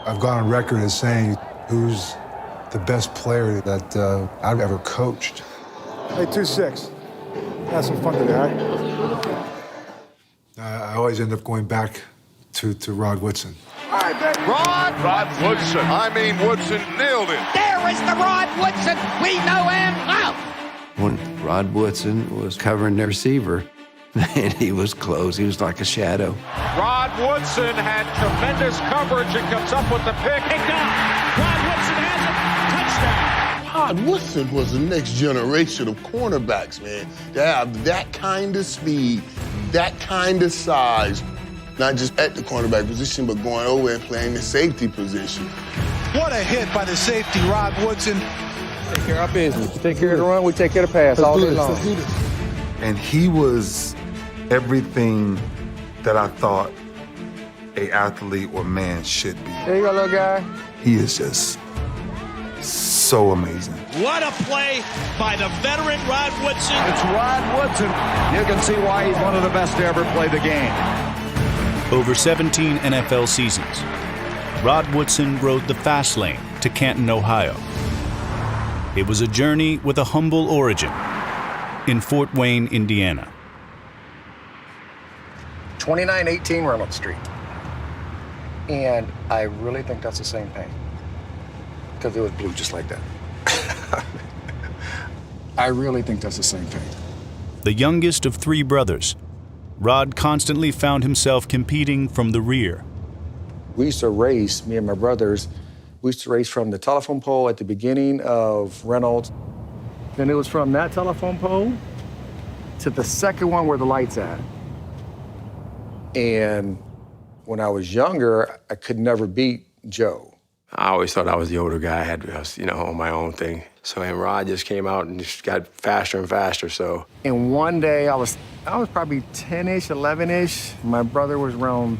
I've gone on record as saying who's the best player that I've ever coached. Hey, 2-6. Have some fun today, all right? I always end up going back to Rod Woodson. All right, baby. Rod Woodson. I mean, Woodson nailed it. There is the Rod Woodson. We know him. Oh. When Rod Woodson was covering the receiver, and he was close. He was like a shadow. Rod Woodson had tremendous coverage and comes up with the pick. Picked up. Rod Woodson has it. Touchdown. Rod Woodson was the next generation of cornerbacks, man. To have that kind of speed, that kind of size, not just at the cornerback position, but going over and playing the safety position. What a hit by the safety, Rod Woodson. Take care of our business. Take care of the run, we take care of the pass all day long. And he was everything that I thought an athlete or man should be. There you go, little guy. He is just so amazing. What a play by the veteran Rod Woodson. It's Rod Woodson. You can see why he's one of the best to ever play the game. Over 17 NFL seasons, Rod Woodson rode the fast lane to Canton, Ohio. It was a journey with a humble origin in Fort Wayne, Indiana. 2918 Reynolds Street. And I really think that's the same paint. Because it was blue just like that. I really think that's the same paint. The youngest of three brothers, Rod constantly found himself competing from the rear. We used to race, me and my brothers, we used to race from the telephone pole at the beginning of Reynolds. Then it was from that telephone pole to the second one where the light's at. And when I was younger, I could never beat Joe. I always thought I was the older guy. I had, on my own thing. So, and Rod just came out and just got faster and faster, so. And one day, I was probably 10-ish, 11-ish. My brother was around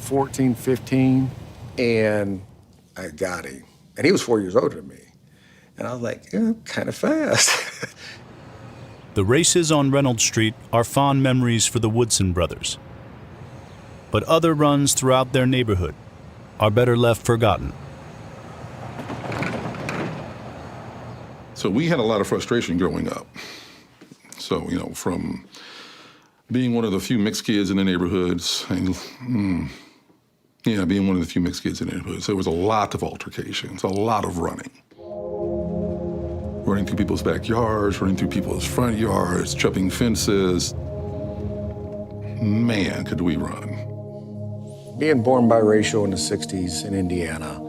14, 15, and I got him. And he was 4 years older than me. And I was like, yeah, kind of fast. The races on Reynolds Street are fond memories for the Woodson brothers. But other runs throughout their neighborhood are better left forgotten. So we had a lot of frustration growing up. So, from being one of the few mixed kids in the neighborhoods, being one of the few mixed kids in the neighborhoods, there was a lot of altercations, a lot of running. Running through people's backyards, running through people's front yards, jumping fences. Man, could we run. Being born biracial in the 60s in Indiana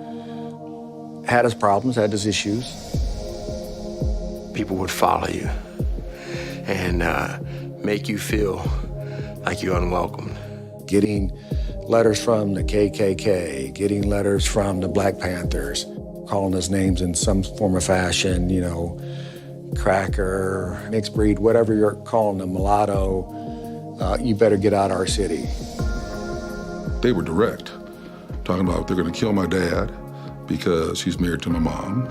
had its problems, had its issues. People would follow you and make you feel like you're unwelcome. Getting letters from the KKK, getting letters from the Black Panthers, calling us names in some form or fashion, cracker, mixed breed, whatever you're calling them, mulatto, you better get out of our city. They were direct, talking about they're going to kill my dad because she's married to my mom.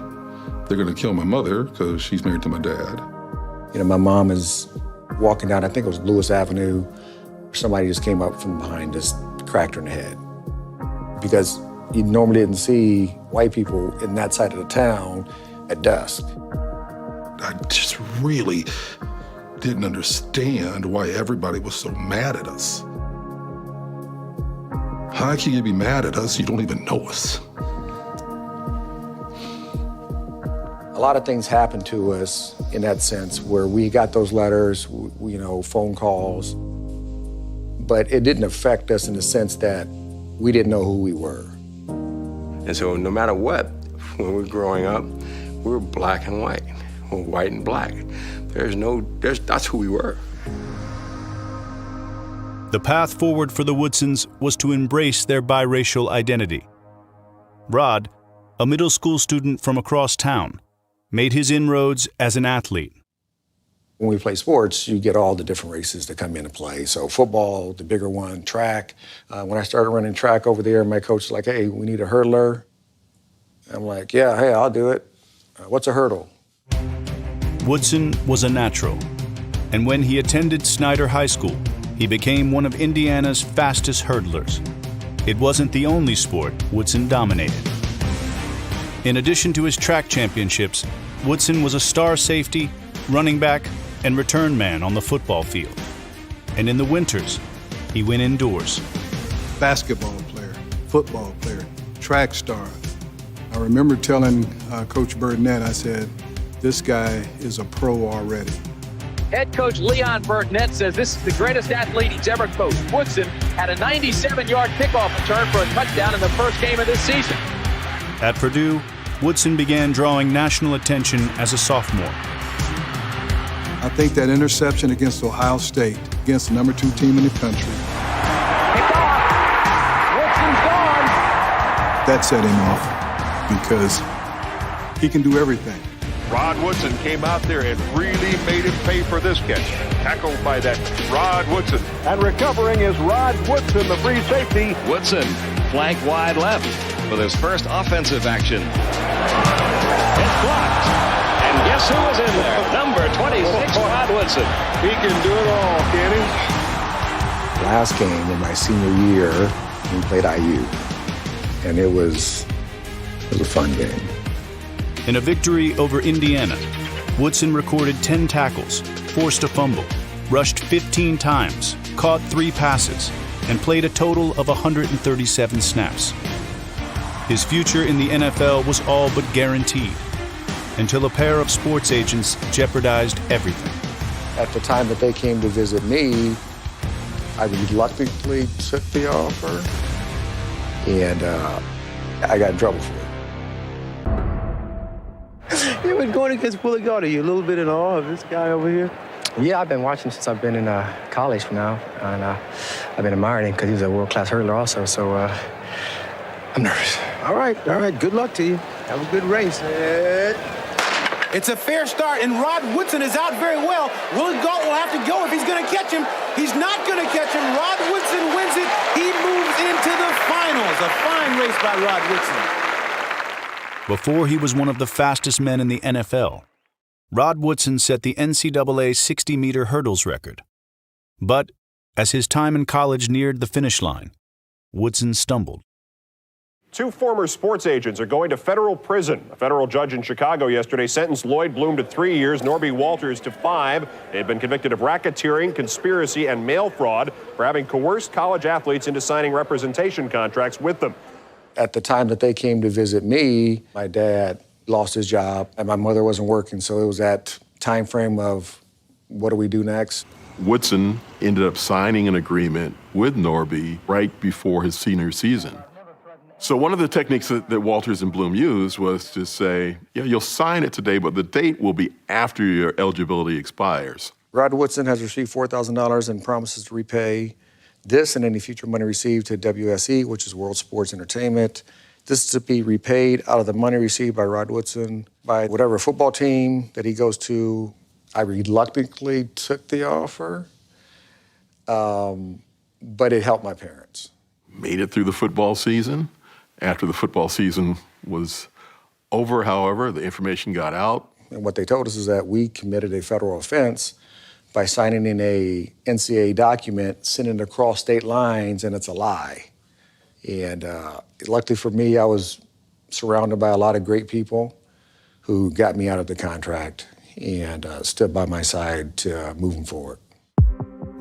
They're going to kill my mother because she's married to my dad. My mom is walking down, I think it was Lewis Avenue. Somebody just came up from behind, just cracked her in the head. Because you normally didn't see white people in that side of the town at dusk. I just really didn't understand why everybody was so mad at us. How can you be mad at us? You don't even know us. A lot of things happened to us in that sense where we got those letters, phone calls, but it didn't affect us in the sense that we didn't know who we were. And so no matter what, when we were growing up, we were black and white, or white and black. That's who we were. The path forward for the Woodsons was to embrace their biracial identity. Rod, a middle school student from across town, made his inroads as an athlete. When we play sports, you get all the different races that come into play. So football, the bigger one, track. When I started running track over there, my coach was like, hey, we need a hurdler. I'm like, yeah, hey, I'll do it. What's a hurdle? Woodson was a natural, and when he attended Snyder High School, he became one of Indiana's fastest hurdlers. It wasn't the only sport Woodson dominated. In addition to his track championships, Woodson was a star safety, running back, and return man on the football field. And in the winters, he went indoors. Basketball player, football player, track star. I remember telling Coach Burnett, I said, this guy is a pro already. Head coach Leon Burnett says this is the greatest athlete he's ever coached. Woodson had a 97-yard kickoff return for a touchdown in the first game of this season. At Purdue, Woodson began drawing national attention as a sophomore. I think that interception against Ohio State, against the number 2 team in the country, Woodson's gone. that set him off because he can do everything. Rod Woodson came out there and really made him pay for this catch. Tackled by that Rod Woodson. And recovering is Rod Woodson, the free safety. Woodson, flank wide left with his first offensive action. It's blocked. And guess who was in there? Number 26, Rod Woodson. He can do it all, can he? Last game in my senior year, we played IU, and it was a fun game. In a victory over Indiana, Woodson recorded 10 tackles, forced a fumble, rushed 15 times, caught 3 passes, and played a total of 137 snaps. His future in the NFL was all but guaranteed, until a pair of sports agents jeopardized everything. At the time that they came to visit me, I reluctantly took the offer, and I got in trouble for it. You been going against Bully God. Are you a little bit in awe of this guy over here? Yeah, I've been watching since I've been in college now, and I've been admiring him because he was a world-class hurdler also, so I'm nervous. All right, good luck to you. Have a good race. It's a fair start, and Rod Woodson is out very well. Willie Galt will have to go if he's going to catch him. He's not going to catch him. Rod Woodson wins it. He moves into the finals. A fine race by Rod Woodson. Before he was one of the fastest men in the NFL, Rod Woodson set the NCAA 60-meter hurdles record. But as his time in college neared the finish line, Woodson stumbled. 2 former sports agents are going to federal prison. A federal judge in Chicago yesterday sentenced Lloyd Bloom to 3 years, Norby Walters to 5. They had been convicted of racketeering, conspiracy, and mail fraud for having coerced college athletes into signing representation contracts with them. At the time that they came to visit me, my dad lost his job, and my mother wasn't working, so it was that time frame of what do we do next? Woodson ended up signing an agreement with Norby right before his senior season. So one of the techniques that Walters and Bloom used was to say, yeah, you'll sign it today, but the date will be after your eligibility expires. Rod Woodson has received $4,000 and promises to repay this and any future money received to WSE, which is World Sports Entertainment. This is to be repaid out of the money received by Rod Woodson by whatever football team that he goes to. I reluctantly took the offer, but it helped my parents. Made it through the football season. After the football season was over, however, the information got out. And what they told us is that we committed a federal offense by signing in a NCAA document, sending it across state lines, and it's a lie. And luckily for me, I was surrounded by a lot of great people who got me out of the contract and stood by my side moving forward.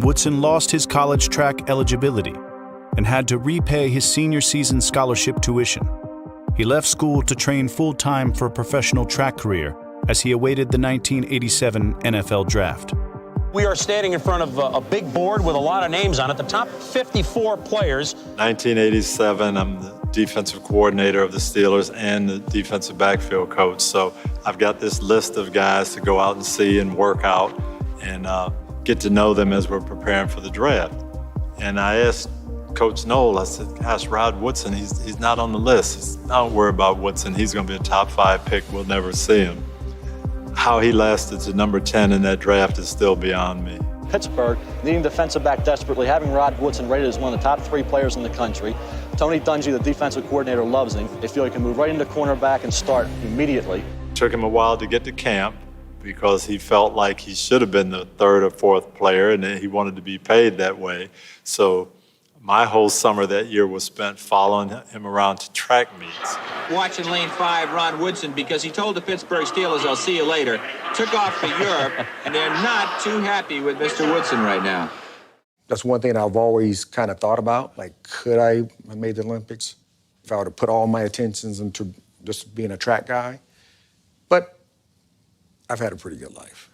Woodson lost his college track eligibility and had to repay his senior season scholarship tuition. He left school to train full-time for a professional track career as he awaited the 1987 NFL Draft. We are standing in front of a big board with a lot of names on it. The top 54 players. 1987, I'm the defensive coordinator of the Steelers and the defensive backfield coach. So I've got this list of guys to go out and see and work out and get to know them as we're preparing for the draft. And I asked Coach Knoll, I said, gosh, Rod Woodson, he's not on the list. Don't worry about Woodson. He's going to be a top 5 pick. We'll never see him. How he lasted to number 10 in that draft is still beyond me. Pittsburgh, needing defensive back desperately, having Rod Woodson rated as one of the top 3 players in the country. Tony Dungy, the defensive coordinator, loves him. They feel he can move right into cornerback and start immediately. Took him a while to get to camp because he felt like he should have been the 3rd or 4th player and he wanted to be paid that way. So my whole summer that year was spent following him around to track meets. Watching lane 5, Rod Woodson, because he told the Pittsburgh Steelers, "I'll see you later," took off for Europe, and they're not too happy with Mr. Woodson right now. That's one thing I've always kind of thought about. Like, could I have made the Olympics if I were to put all my attentions into just being a track guy? But I've had a pretty good life.